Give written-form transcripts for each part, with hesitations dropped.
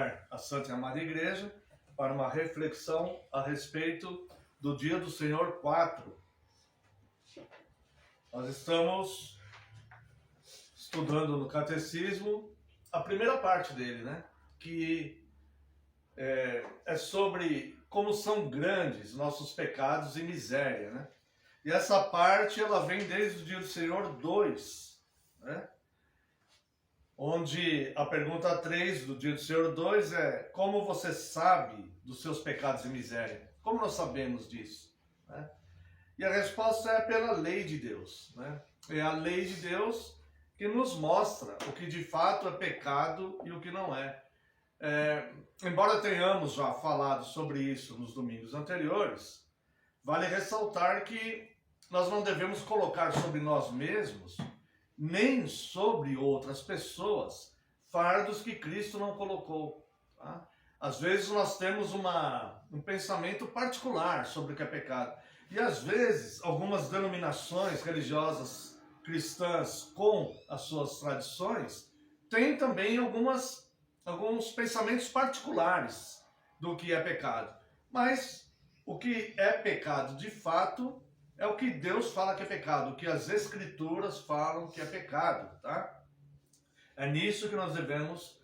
convidar a Santa e Amada Igreja para uma reflexão a respeito do Dia do Senhor 4. Nós estamos estudando no Catecismo a primeira parte dele, né? Que é sobre como são grandes nossos pecados e miséria, né? E essa parte ela vem desde o Dia do Senhor 2, né? Onde a pergunta 3 do Dia do Senhor 2 é: como você sabe dos seus pecados e miséria? Como nós sabemos disso, né? E a resposta é pela lei de Deus, né? É a lei de Deus que nos mostra o que de fato é pecado e o que não é. Embora tenhamos já falado sobre isso nos domingos anteriores, vale ressaltar que nós não devemos colocar sobre nós mesmos, nem sobre outras pessoas, fardos que Cristo não colocou. Tá? Às vezes nós temos um pensamento particular sobre o que é pecado. E às vezes algumas denominações religiosas cristãs com as suas tradições têm também alguns pensamentos particulares do que é pecado. Mas o que é pecado de fato é o que Deus fala que é pecado, o que as Escrituras falam que é pecado, tá? É nisso que nós devemos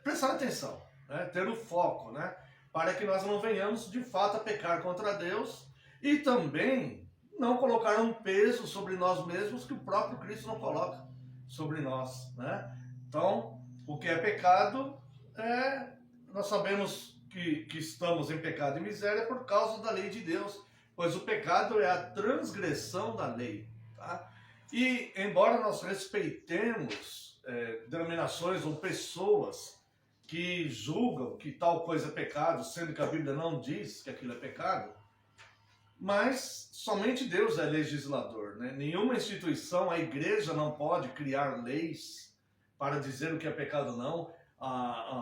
prestar atenção, né? Ter o foco, né? Para que nós não venhamos de fato a pecar contra Deus e também não colocar um peso sobre nós mesmos que o próprio Cristo não coloca sobre nós, né? Então, o que é pecado nós sabemos que estamos em pecado e miséria por causa da lei de Deus, pois o pecado é a transgressão da lei. Tá? E embora nós respeitemos denominações ou pessoas que julgam que tal coisa é pecado, sendo que a Bíblia não diz que aquilo é pecado, mas somente Deus é legislador, né? Nenhuma instituição, a igreja não pode criar leis para dizer o que é pecado ou não.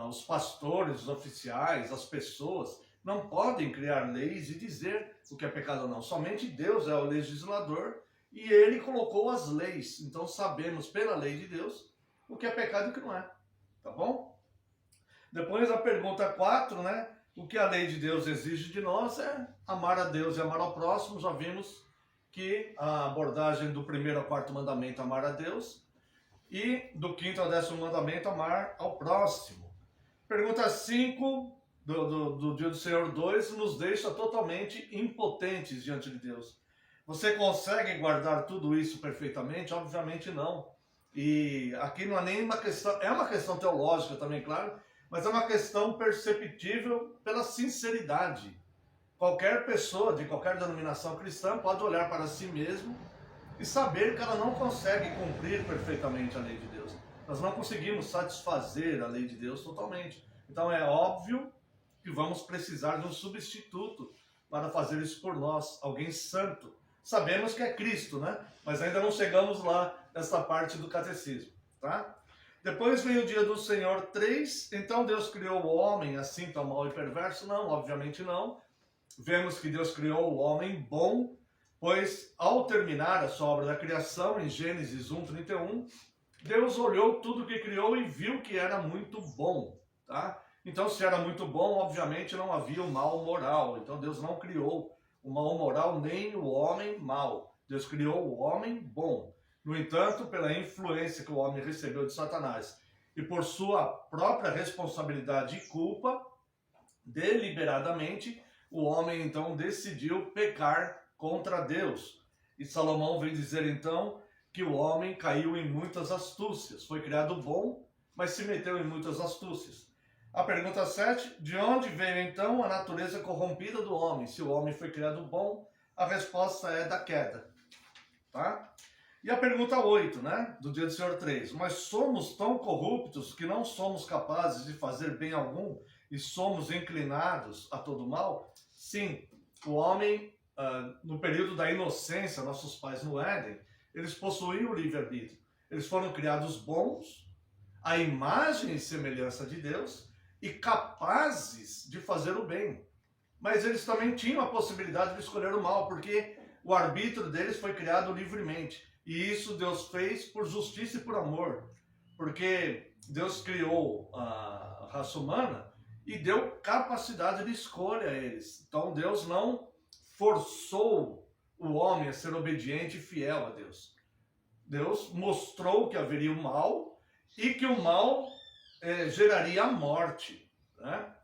Os pastores, os oficiais, as pessoas não podem criar leis e dizer o que é pecado ou não. Somente Deus é o legislador e Ele colocou as leis. Então sabemos pela lei de Deus o que é pecado e o que não é. Tá bom? Depois a pergunta 4, né? O que a lei de Deus exige de nós é amar a Deus e amar ao próximo. Já vimos que a abordagem do 1º ao 4º mandamento, amar a Deus, e do 5º ao 10º mandamento, amar ao próximo. Pergunta 5 do Dia do Senhor 2 nos deixa totalmente impotentes diante de Deus. Você consegue guardar tudo isso perfeitamente? Obviamente não. E aqui não é nem uma questão, é uma questão teológica também, claro, mas é uma questão perceptível pela sinceridade. Qualquer pessoa de qualquer denominação cristã pode olhar para si mesmo e saber que ela não consegue cumprir perfeitamente a lei de Deus. Nós não conseguimos satisfazer a lei de Deus totalmente. Então é óbvio que vamos precisar de um substituto para fazer isso por nós, alguém santo. Sabemos que é Cristo, né? Mas ainda não chegamos lá nessa parte do catecismo, tá? Depois vem o Dia do Senhor 3. Então Deus criou o homem assim tão mau e perverso? Não, obviamente não. Vemos que Deus criou o homem bom, pois ao terminar a sua obra da criação, em Gênesis 1:31, Deus olhou tudo que criou e viu que era muito bom, tá? Então, se era muito bom, obviamente não havia o mal moral. Então, Deus não criou o mal moral nem o homem mau. Deus criou o homem bom. No entanto, pela influência que o homem recebeu de Satanás e por sua própria responsabilidade e culpa, deliberadamente, o homem então decidiu pecar contra Deus. E Salomão vem dizer então que o homem caiu em muitas astúcias. Foi criado bom, mas se meteu em muitas astúcias. A pergunta 7, de onde veio então a natureza corrompida do homem? Se o homem foi criado bom, a resposta é da queda. Tá? E a pergunta 8, né, do Dia do Senhor 3, mas somos tão corruptos que não somos capazes de fazer bem algum e somos inclinados a todo mal? Sim, o homem, no período da inocência, nossos pais no Éden, eles possuíam o livre-arbítrio. Eles foram criados bons, à imagem e semelhança de Deus, e capazes de fazer o bem. Mas eles também tinham a possibilidade de escolher o mal, porque o arbítrio deles foi criado livremente. E isso Deus fez por justiça e por amor. Porque Deus criou raça humana e deu capacidade de escolha a eles. Então Deus não forçou o homem a ser obediente e fiel a Deus. Deus mostrou que haveria o mal e que o mal geraria a morte, né?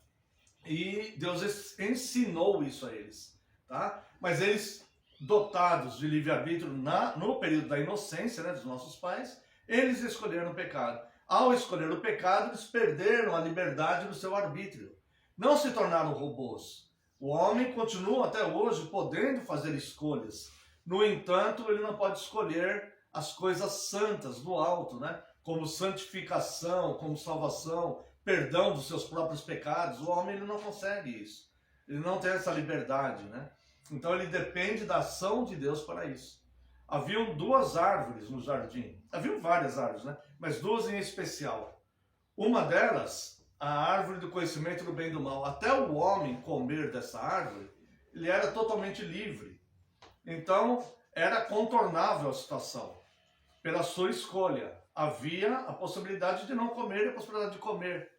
E Deus ensinou isso a eles, tá? Mas eles, dotados de livre-arbítrio no período da inocência, né, dos nossos pais, eles escolheram o pecado. Ao escolher o pecado, eles perderam a liberdade do seu arbítrio. Não se tornaram robôs. O homem continua até hoje podendo fazer escolhas. No entanto, ele não pode escolher as coisas santas do alto, né? Como santificação, como salvação, perdão dos seus próprios pecados. O homem ele não consegue isso. Ele não tem essa liberdade, né? Então ele depende da ação de Deus para isso. Haviam duas árvores no jardim. Haviam várias árvores, né? Mas duas em especial. Uma delas, a árvore do conhecimento do bem e do mal. Até o homem comer dessa árvore, ele era totalmente livre. Então, era contornável a situação. Pela sua escolha. Havia a possibilidade de não comer e a possibilidade de comer.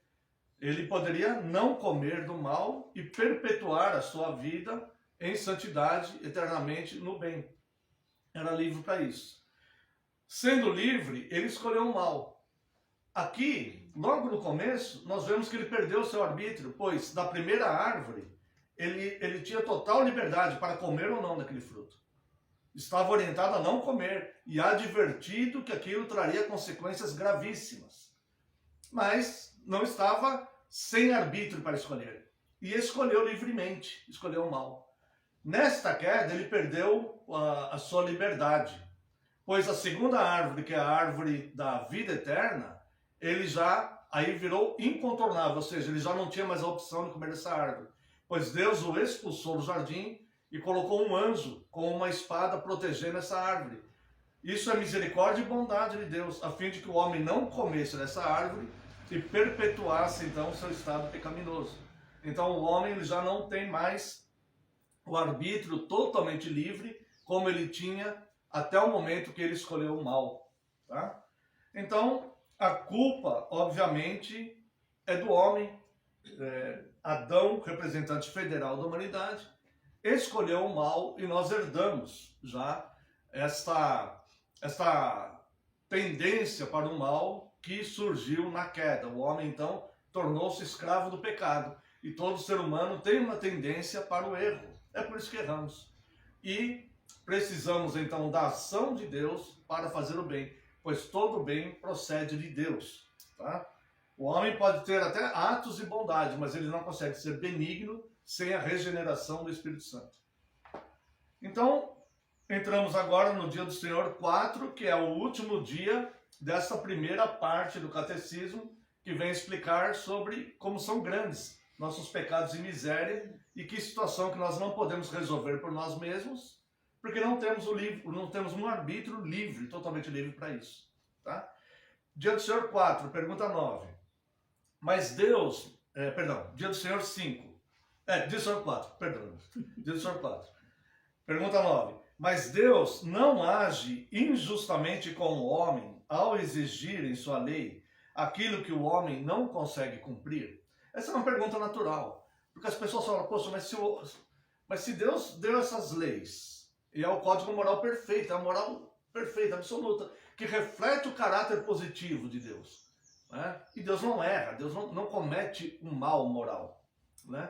Ele poderia não comer do mal e perpetuar a sua vida em santidade eternamente no bem. Era livre para isso. Sendo livre, ele escolheu o mal. Aqui, logo no começo, nós vemos que ele perdeu o seu arbítrio, pois da primeira árvore, ele tinha total liberdade para comer ou não daquele fruto. Estava orientado a não comer e advertido que aquilo traria consequências gravíssimas. Mas não estava sem arbítrio para escolher. E escolheu livremente, escolheu o mal. Nesta queda, ele perdeu a sua liberdade, pois a segunda árvore, que é a árvore da vida eterna, ele já aí virou incontornável, ou seja, ele já não tinha mais a opção de comer dessa árvore, pois Deus o expulsou do jardim e colocou um anjo com uma espada protegendo essa árvore. Isso é misericórdia e bondade de Deus, a fim de que o homem não comesse dessa árvore e perpetuasse então o seu estado pecaminoso. Então o homem ele já não tem mais o arbítrio totalmente livre, como ele tinha até o momento que ele escolheu o mal. Tá? Então, a culpa, obviamente, é do homem. Adão, representante federal da humanidade, escolheu o mal e nós herdamos já esta tendência para o mal que surgiu na queda. O homem, então, tornou-se escravo do pecado. E todo ser humano tem uma tendência para o erro. É por isso que erramos. E precisamos então da ação de Deus para fazer o bem, pois todo bem procede de Deus. Tá? O homem pode ter até atos de bondade, mas ele não consegue ser benigno sem a regeneração do Espírito Santo. Então, entramos agora no dia do Senhor 4, que é o último dia dessa primeira parte do catecismo, que vem explicar sobre como são grandes nossos pecados e miséria, e que situação que nós não podemos resolver por nós mesmos, porque não temos um arbítrio livre, totalmente livre para isso. Tá? Dia do Senhor 4, pergunta 9. Mas Deus, dia do Senhor 5. Dia do Senhor 4, perdão. Dia do Senhor 4. Pergunta 9. Mas Deus não age injustamente com o homem ao exigir em sua lei aquilo que o homem não consegue cumprir? Essa é uma pergunta natural. Porque as pessoas falam, poxa, mas se Deus deu essas leis, e é o código moral perfeito, é a moral perfeita, absoluta, que reflete o caráter positivo de Deus. Né? E Deus não erra, Deus não comete um mal moral. Né?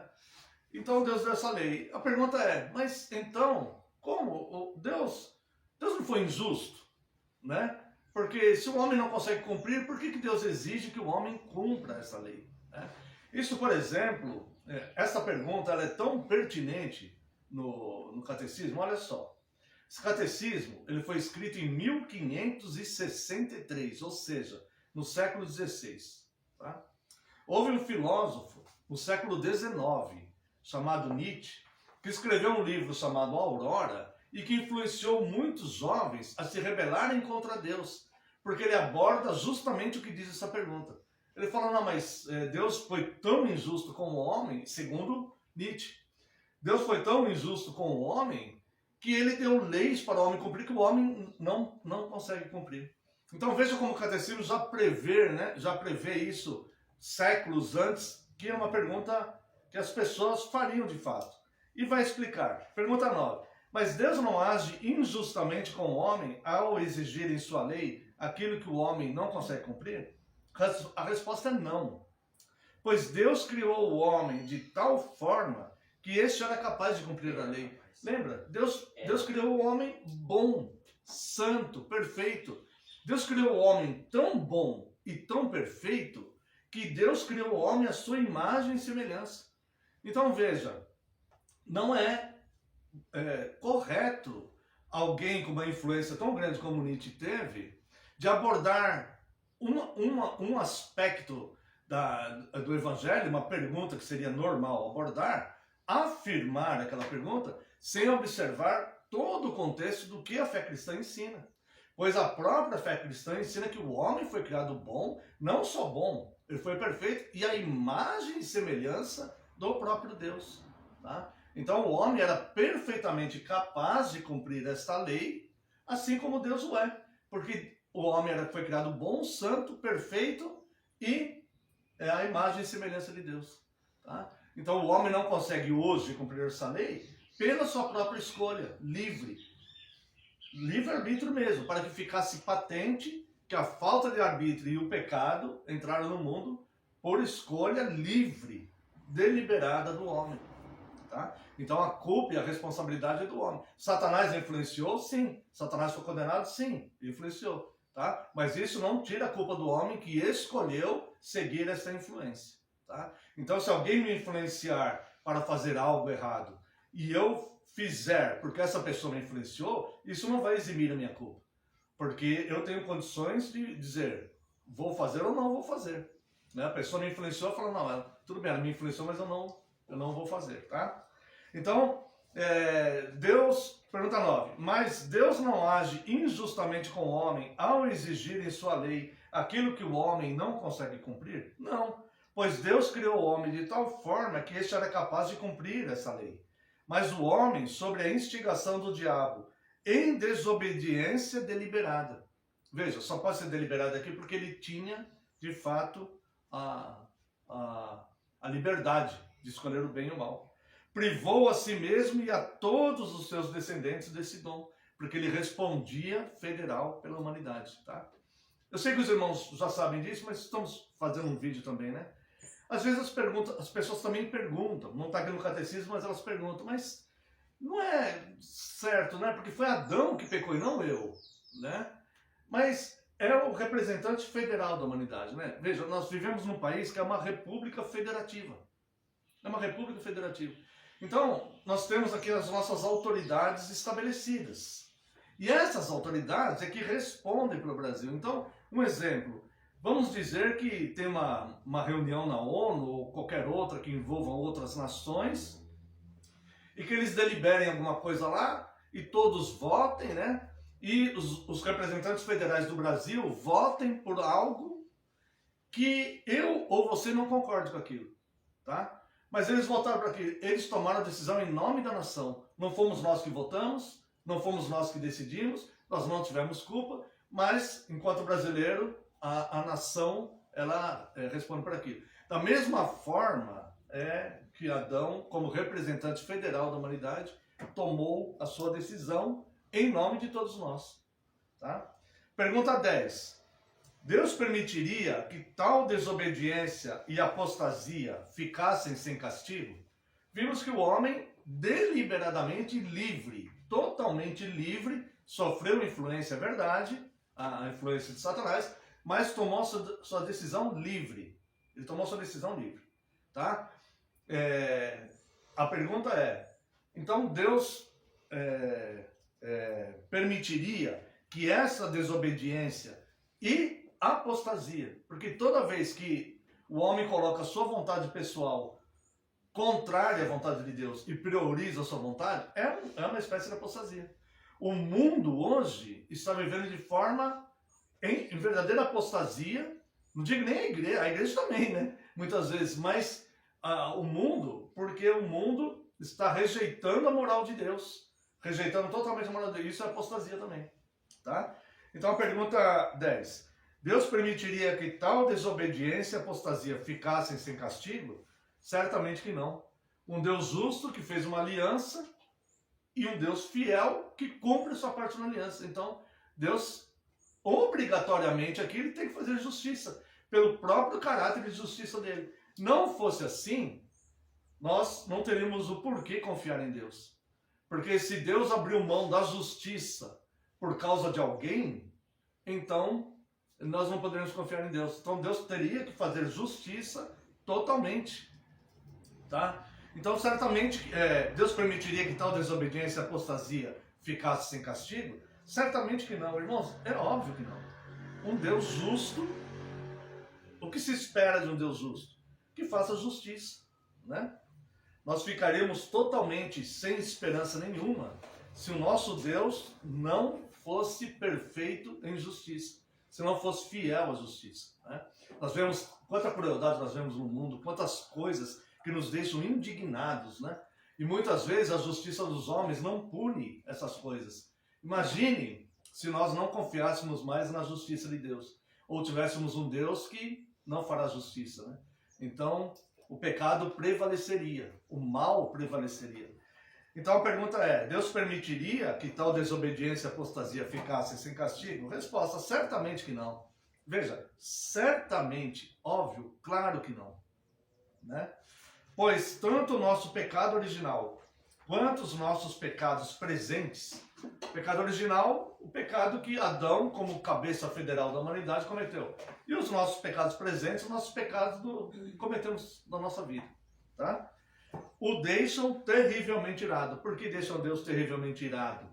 Então Deus deu essa lei. A pergunta é, mas então, como? Deus não foi injusto? Né? Porque se o homem não consegue cumprir, por que Deus exige que o homem cumpra essa lei? Né? Isso, por exemplo, essa pergunta ela é tão pertinente no catecismo, olha só. Esse catecismo ele foi escrito em 1563, ou seja, no século XVI. Tá? Houve um filósofo no século XIX, chamado Nietzsche, que escreveu um livro chamado Aurora e que influenciou muitos jovens a se rebelarem contra Deus, porque ele aborda justamente o que diz essa pergunta. Ele fala, não, mas Deus foi tão injusto com o homem, segundo Nietzsche. Deus foi tão injusto com o homem que ele deu leis para o homem cumprir que o homem não consegue cumprir. Então veja como o catecismo já prevê isso séculos antes, que é uma pergunta que as pessoas fariam de fato. E vai explicar. Pergunta 9. Mas Deus não age injustamente com o homem ao exigir em sua lei aquilo que o homem não consegue cumprir? A resposta é não. Pois Deus criou o homem de tal forma que este era capaz de cumprir a lei. Lembra? Deus criou o homem bom, santo, perfeito. Deus criou o homem tão bom e tão perfeito que Deus criou o homem à sua imagem e semelhança. Então veja, não é correto alguém com uma influência tão grande como Nietzsche teve de abordar um aspecto do Evangelho, uma pergunta que seria normal abordar, afirmar aquela pergunta sem observar todo o contexto do que a fé cristã ensina. Pois a própria fé cristã ensina que o homem foi criado bom, não só bom, ele foi perfeito e a imagem e semelhança do próprio Deus. Tá? Então o homem era perfeitamente capaz de cumprir esta lei, assim como Deus o é. Porque o homem foi criado bom, santo, perfeito e é a imagem e semelhança de Deus. Tá? Então o homem não consegue hoje cumprir essa lei pela sua própria escolha, livre. Livre-arbítrio mesmo, para que ficasse patente que a falta de arbítrio e o pecado entraram no mundo por escolha livre, deliberada do homem. Tá? Então a culpa e a responsabilidade é do homem. Satanás influenciou? Sim. Satanás foi condenado? Sim, influenciou. Tá? Mas isso não tira a culpa do homem que escolheu seguir essa influência. Tá? Então se alguém me influenciar para fazer algo errado e eu fizer porque essa pessoa me influenciou, isso não vai eximir a minha culpa. Porque eu tenho condições de dizer, vou fazer ou não vou fazer. Né? A pessoa me influenciou e falou, não, tudo bem, ela me influenciou, mas eu não vou fazer. Tá? Então, Deus, pergunta 9, mas Deus não age injustamente com o homem ao exigir em sua lei aquilo que o homem não consegue cumprir? Não, pois Deus criou o homem de tal forma que este era capaz de cumprir essa lei. Mas o homem, sobre a instigação do diabo, em desobediência deliberada. Veja, só pode ser deliberado aqui porque ele tinha, de fato, a liberdade de escolher o bem e o mal. Privou a si mesmo e a todos os seus descendentes desse dom, porque ele respondia federal pela humanidade. Tá? Eu sei que os irmãos já sabem disso, mas estamos fazendo um vídeo também, né? Às vezes as pessoas também perguntam, não está aqui no catecismo, mas elas perguntam, mas não é certo, né? Porque foi Adão que pecou e não eu, né? Mas é o representante federal da humanidade, né? Veja, nós vivemos num país que é uma república federativa. É uma república federativa. Então, nós temos aqui as nossas autoridades estabelecidas. E essas autoridades é que respondem para o Brasil. Então, um exemplo. Vamos dizer que tem uma reunião na ONU ou qualquer outra que envolva outras nações e que eles deliberem alguma coisa lá e todos votem, né? E os representantes federais do Brasil votem por algo que eu ou você não concorde com aquilo, tá? Mas eles votaram para aquilo, eles tomaram a decisão em nome da nação. Não fomos nós que votamos, não fomos nós que decidimos, nós não tivemos culpa, mas enquanto brasileiro a nação, ela responde por aquilo. Da mesma forma que Adão, como representante federal da humanidade, tomou a sua decisão em nome de todos nós. Tá? Pergunta 10. Deus permitiria que tal desobediência e apostasia ficassem sem castigo? Vimos que o homem, deliberadamente livre, totalmente livre, sofreu influência, é verdade, a influência de Satanás, mas tomou sua decisão livre. Ele tomou sua decisão livre. Tá? A pergunta é, então Deus permitiria que essa desobediência e apostasia, porque toda vez que o homem coloca a sua vontade pessoal contrária à vontade de Deus e prioriza a sua vontade, é uma espécie de apostasia. O mundo hoje está vivendo de forma em verdadeira apostasia, não digo nem a igreja também, né? Muitas vezes, mas o mundo, porque o mundo está rejeitando a moral de Deus, rejeitando totalmente a moral de Deus, isso é apostasia também, tá? Então a pergunta 10, Deus permitiria que tal desobediência e apostasia ficassem sem castigo? Certamente que não. Um Deus justo que fez uma aliança e um Deus fiel que cumpre sua parte na aliança. Então, Deus, obrigatoriamente aqui, ele tem que fazer justiça, pelo próprio caráter de justiça dele. Não fosse assim, nós não teríamos o porquê confiar em Deus. Porque se Deus abriu mão da justiça por causa de alguém, então nós não poderíamos confiar em Deus. Então Deus teria que fazer justiça totalmente. Tá? Então certamente Deus permitiria que tal desobediência e apostasia ficasse sem castigo? Certamente que não, irmãos. É óbvio que não. Um Deus justo, o que se espera de um Deus justo? Que faça justiça, né? Nós ficaríamos totalmente sem esperança nenhuma se o nosso Deus não fosse perfeito em justiça, se não fosse fiel à justiça, né? Nós vemos quanta crueldade nós vemos no mundo, quantas coisas que nos deixam indignados, né? E muitas vezes a justiça dos homens não pune essas coisas. Imagine se nós não confiássemos mais na justiça de Deus, ou tivéssemos um Deus que não fará justiça, né? Então, o pecado prevaleceria, o mal prevaleceria. Então a pergunta é, Deus permitiria que tal desobediência e apostasia ficassem sem castigo? Resposta, certamente que não. Veja, certamente, óbvio, claro que não, né? Pois tanto o nosso pecado original quanto os nossos pecados presentes, pecado original, o pecado que Adão, como cabeça federal da humanidade, cometeu. E os nossos pecados presentes, os nossos pecados que cometemos na nossa vida. Tá? O deixam terrivelmente irado. Por que deixam Deus terrivelmente irado?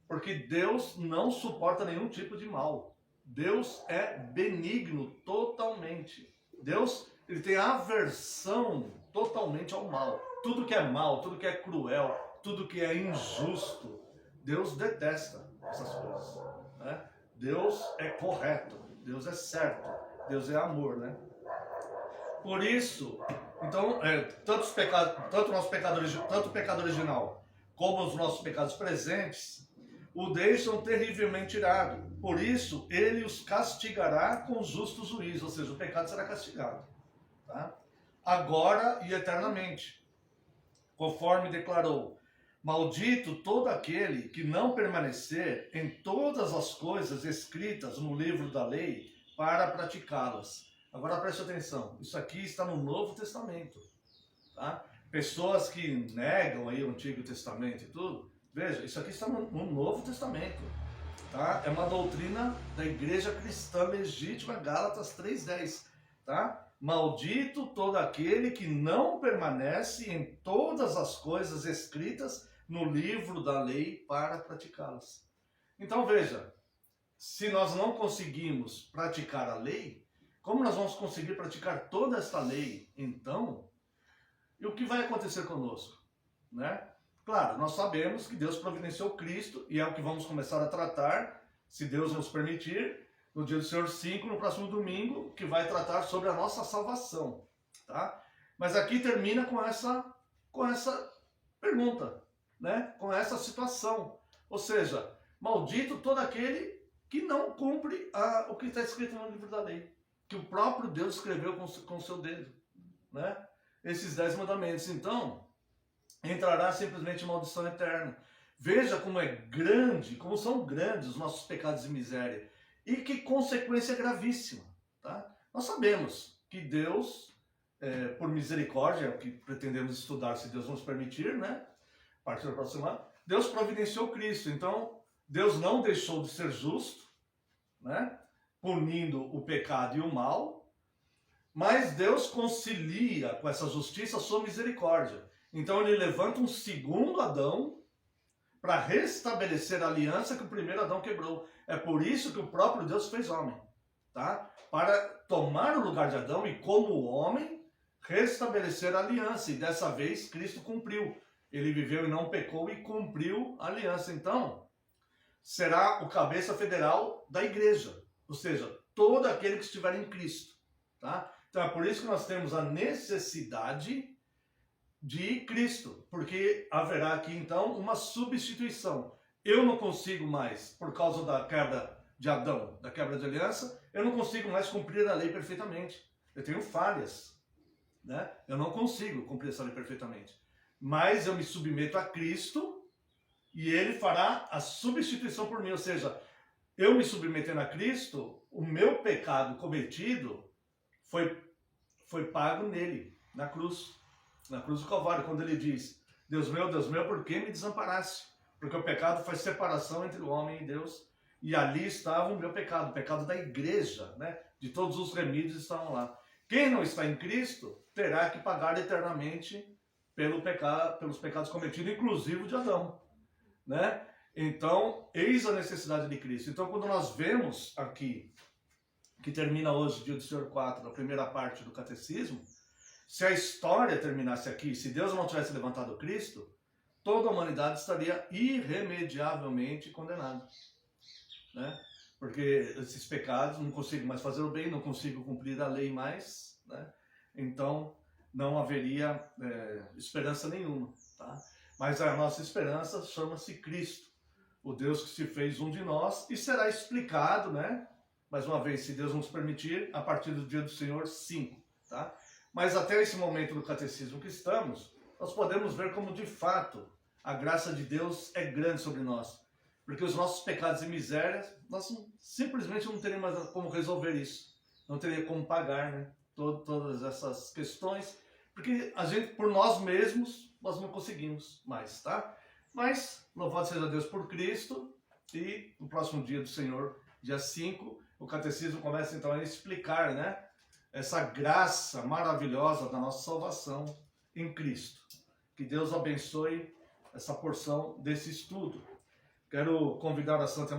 Porque Deus não suporta nenhum tipo de mal. Deus é benigno totalmente. Deus, ele tem aversão totalmente ao mal. Tudo que é mal, tudo que é cruel, tudo que é injusto, Deus detesta essas coisas, né? Deus é correto, Deus é certo, Deus é amor, né? Por isso, então, tanto o pecado original como os nossos pecados presentes o deixam terrivelmente irado. Por isso, ele os castigará com justo juízo, ou seja, o pecado será castigado, tá? Agora e eternamente, conforme declarou: maldito todo aquele que não permanecer em todas as coisas escritas no livro da lei para praticá-las. Agora preste atenção, isso aqui está no Novo Testamento, tá? Pessoas que negam aí o Antigo Testamento e tudo, veja, isso aqui está no Novo Testamento, tá? É uma doutrina da igreja cristã legítima, Gálatas 3:10, tá? Maldito todo aquele que não permanece em todas as coisas escritas no livro da lei para praticá-las. Então veja, se nós não conseguimos praticar a lei, como nós vamos conseguir praticar toda esta lei, então? E o que vai acontecer conosco, né? Claro, nós sabemos que Deus providenciou Cristo, e é o que vamos começar a tratar, se Deus nos permitir, no dia do Senhor 5, no próximo domingo, que vai tratar sobre a nossa salvação, tá? Mas aqui termina com essa pergunta, né? Com essa situação. Ou seja, maldito todo aquele que não cumpre o que está escrito no livro da lei, que o próprio Deus escreveu com o seu dedo, né? Esses 10 mandamentos. Então, entrará simplesmente em maldição eterna. Veja como é grande, como são grandes os nossos pecados e miséria. E que consequência gravíssima, tá? Nós sabemos que Deus, por misericórdia, é o que pretendemos estudar, se Deus nos permitir, né? A partir do próximo ano, Deus providenciou Cristo. Então, Deus não deixou de ser justo, né? Punindo o pecado e o mal, mas Deus concilia com essa justiça a sua misericórdia. Então, ele levanta um segundo Adão para restabelecer a aliança que o primeiro Adão quebrou. É por isso que o próprio Deus fez homem, tá? Para tomar o lugar de Adão e, como homem, restabelecer a aliança. E dessa vez, Cristo cumpriu. Ele viveu e não pecou e cumpriu a aliança. Então, será o cabeça federal da igreja. Ou seja, todo aquele que estiver em Cristo, tá? Então, é por isso que nós temos a necessidade de Cristo, porque haverá aqui então uma substituição. Eu não consigo mais, por causa da quebra de Adão, da quebra de aliança, eu não consigo mais cumprir a lei perfeitamente. Eu tenho falhas, né? Eu não consigo cumprir essa lei perfeitamente. Mas eu me submeto a Cristo e Ele fará a substituição por mim. Ou seja, eu me submetendo a Cristo, o meu pecado cometido foi pago nele, na cruz do Calvário, quando Ele diz: Deus meu, por que me desamparaste? Porque o pecado faz separação entre o homem e Deus. E ali estava o meu pecado, o pecado da igreja, né? De todos os remídios estavam lá. Quem não está em Cristo terá que pagar eternamente pelos pecados cometidos, inclusive de Adão, né? Então, eis a necessidade de Cristo. Então, quando nós vemos aqui, que termina hoje, dia do Senhor 4, a primeira parte do catecismo, se a história terminasse aqui, se Deus não tivesse levantado Cristo, toda a humanidade estaria irremediavelmente condenada, né? Porque esses pecados, não consigo mais fazer o bem, não consigo cumprir a lei mais, né? Então não haveria esperança nenhuma, tá? Mas a nossa esperança chama-se Cristo, o Deus que se fez um de nós, e será explicado, né? Mais uma vez, se Deus nos permitir, a partir do dia do Senhor 5, tá? Mas até esse momento do catecismo que estamos, nós podemos ver como de fato a graça de Deus é grande sobre nós. Porque os nossos pecados e misérias, nós simplesmente não teríamos mais como resolver isso. Não teria como pagar, né? Todas essas questões. Porque a gente, por nós mesmos, nós não conseguimos mais, tá? Mas, louvado seja Deus por Cristo. E no próximo dia do Senhor, dia 5, o catecismo começa então a explicar, né? Essa graça maravilhosa da nossa salvação em Cristo. Que Deus abençoe essa porção desse estudo. Quero convidar a Santa